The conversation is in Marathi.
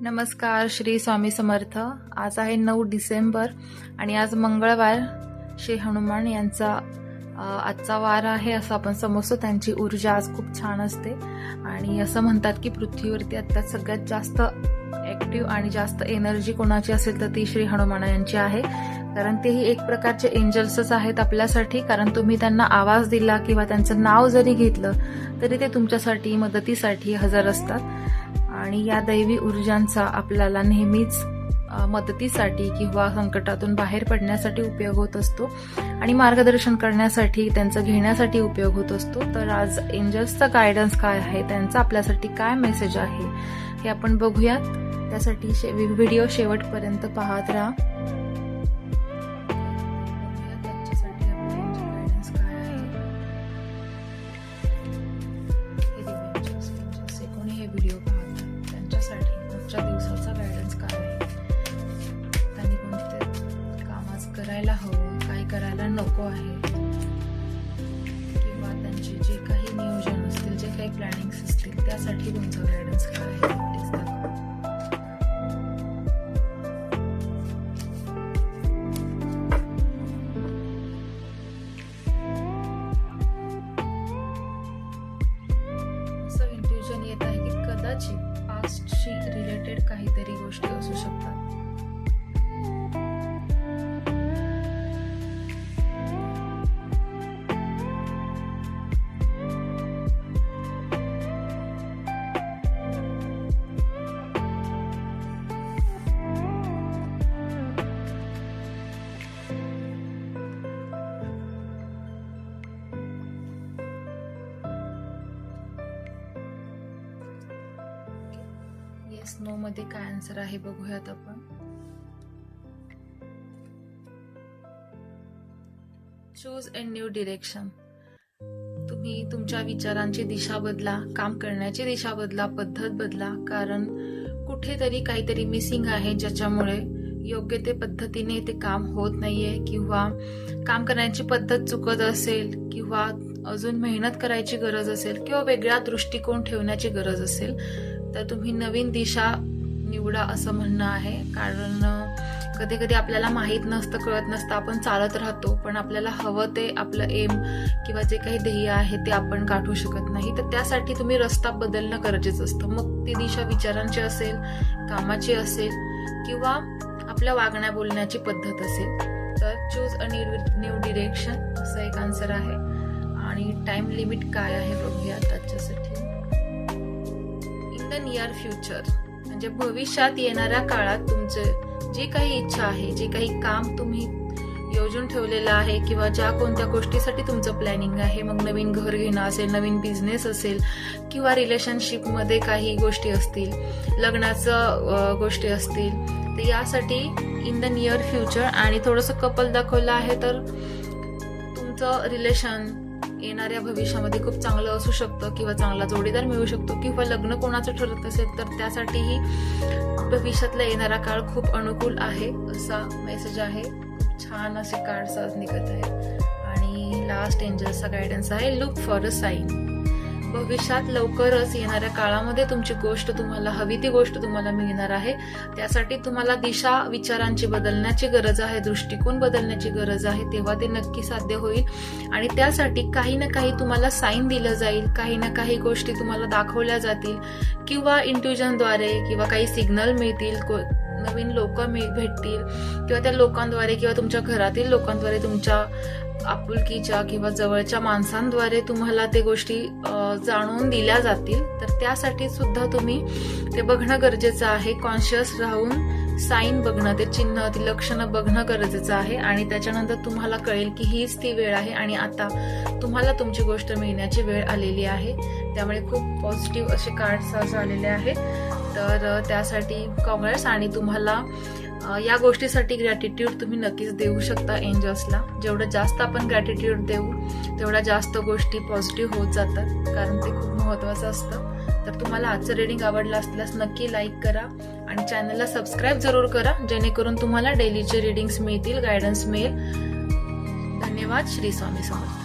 नमस्कार, श्री स्वामी समर्थ। आज आहे 9 डिसेंबर आणि आज मंगळवार। श्री हनुमान यांचा आजचा वार आहे असं आपण समजतो। त्यांची ऊर्जा आज खूप छान असते आणि असं म्हणतात की पृथ्वीवरती आता सगळ्यात जास्त ऍक्टिव्ह आणि जास्त एनर्जी कोणाची असेल तर ती श्री हनुमान यांची आहे। कारण तेही एक प्रकारचे एंजल्सच आहेत आपल्यासाठी। कारण तुम्ही त्यांना आवाज दिला किंवा त्यांचं नाव जरी घेतलं तरी ते तुमच्यासाठी मदतीसाठी हजर असतात आणि या दैवी ऊर्जांचा आपल्याला नेहमीच मदतीसाठी किंवा संकटातून बाहेर पडण्यासाठी उपयोग होत असतो आणि मार्गदर्शन करण्यासाठी त्यांचं घेण्यासाठी उपयोग होत असतो। तर आज एंजल्सचा गायडन्स काय आहे, त्यांचा आपल्यासाठी काय मेसेज आहे हे आपण बघूयात। त्यासाठी व्हिडिओ शेवटपर्यंत पाहत राहा। दिवसाचा गायडन्स काय आहे, त्यांनी कोणते काम करायला हवं, काय करायला नको आहे, किंवा त्यांचे जे काही नियोजन असतील, जे काही प्लॅनिंग्स असतील त्यासाठी तुमचा गायडन्स काय आहे प्लीज दाखवा। असं इंट्युजन येत आहे की कदाचित पास्टशी रिलेटेड काहीतरी गोष्टी असू शकतात। येस नो मध्ये काय आन्सर आहे बघूयात आपण। Choose a new direction. तुम्ही तुमच्या विचारांची दिशा बदला, काम करण्याची दिशा बदला, पद्धत बदला। कारण कुठेतरी काहीतरी मिसिंग आहे ज्याच्यामुळे योग्य ते पद्धतीने ते काम होत नाहीये, किंवा काम करण्याची पद्धत चुकत असेल, किंवा अजून मेहनत करायची गरज असेल, किंवा वेगळा दृष्टिकोन ठेवण्याची गरज असेल तर तुम्ही नवीन दिशा निवडा असं म्हणणं आहे। कारण कधी कधी आपल्याला माहीत नसतं, कळत नसतं, आपण चालत राहतो पण आपल्याला हवं ते आपलं एम किंवा जे काही ध्येय आहे ते आपण गाठू शकत नाही। तर त्यासाठी तुम्ही रस्ता बदलणं गरजेचं असतं। मग ती दिशा विचारांची असेल, कामाची असेल, किंवा आपल्या वागण्या बोलण्याची पद्धत असेल। तर चूज अ न्यू डिरेक्शन असं एक आन्सर आहे। आणि टाइम लिमिट काय आहे बघूया त्याच्यासाठी। नियर फ्युचर म्हणजे भविष्यात येणाऱ्या काळात तुमचे जी काही इच्छा आहे, जे काही काम तुम्ही योजून ठेवलेलं आहे, किंवा ज्या कोणत्या गोष्टीसाठी तुमचं प्लॅनिंग आहे, मग नवीन घर घेणं असेल, नवीन बिझनेस असेल, किंवा रिलेशनशिप मध्ये काही गोष्टी असतील, लग्नाचं गोष्टी असतील, तर यासाठी इन द नियर फ्युचर आणि थोडंसं कपल दाखवलं आहे तर तुमचं रिलेशन येणाऱ्या भविष्यामध्ये खूप चांगलं असू शकतं, किंवा चांगला जोडीदार मिळू शकतो, किंवा लग्न कोणाचं ठरत असेल तर त्यासाठीही भविष्यातला येणारा काळ खूप अनुकूल आहे असा मेसेज आहे। खूप छान असे कार्ड्स आज निघत आहे। आणि लास्ट एंजल्सचा गायडन्स आहे लुक फॉर अ साइन। भविष्यात लवकरच येणाऱ्या काळामध्ये तुमची गोष्ट, तुम्हाला हवी ती गोष्ट तुम्हाला मिळणार आहे। त्यासाठी तुम्हाला दिशा विचारांची बदलण्याची गरज आहे, दृष्टिकोन बदलण्याची गरज आहे, तेव्हा ते नक्की साध्य होईल। आणि त्यासाठी काही ना काही तुम्हाला साईन दिलं जाईल, काही ना काही गोष्टी तुम्हाला दाखवल्या जातील, किंवा इंट्युजनद्वारे, किंवा काही सिग्नल मिळतील, नवीन लोक भेटतील, किंवा त्या लोकांद्वारे, किंवा तुमच्या घरातील लोकांद्वारे, तुमच्या आपुलकीच्या किंवा जवळच्या माणसांद्वारे तुम्हाला ते गोष्टी जाणून दिल्या जातील। तर त्यासाठी सुद्धा तुम्ही ते बघणं गरजेचं आहे। कॉन्शियस राहून साईन बघणं, ते चिन्ह, ती लक्षणं बघणं गरजेचं आहे। आणि त्याच्यानंतर तुम्हाला कळेल की हीच ती वेळ आहे आणि आता तुम्हाला तुमची गोष्ट मिळण्याची वेळ आलेली आहे। त्यामुळे खूप पॉझिटिव्ह असे कार्ड्स आज आलेले आहेत। तर त्यासाठी काँग्रेस, आणि तुम्हाला या गोष्टीसाठी ग्रॅटिट्यूड तुम्ही नक्कीच देऊ शकता एंजल्सला। जेवढं जास्त आपण ग्रॅटिट्यूड देऊ तेवढ्या जास्त गोष्टी पॉझिटिव्ह होत जातात, कारण ते खूप महत्त्वाचं असतं। तर तुम्हाला आजचं रीडिंग आवडलं असल्यास नक्की लाईक करा आणि चॅनलला सबस्क्राईब जरूर करा, जेणेकरून तुम्हाला डेलीचे रीडिंग्स मिळतील, गायडन्स मिळेल। धन्यवाद। श्री स्वामी समर्थ।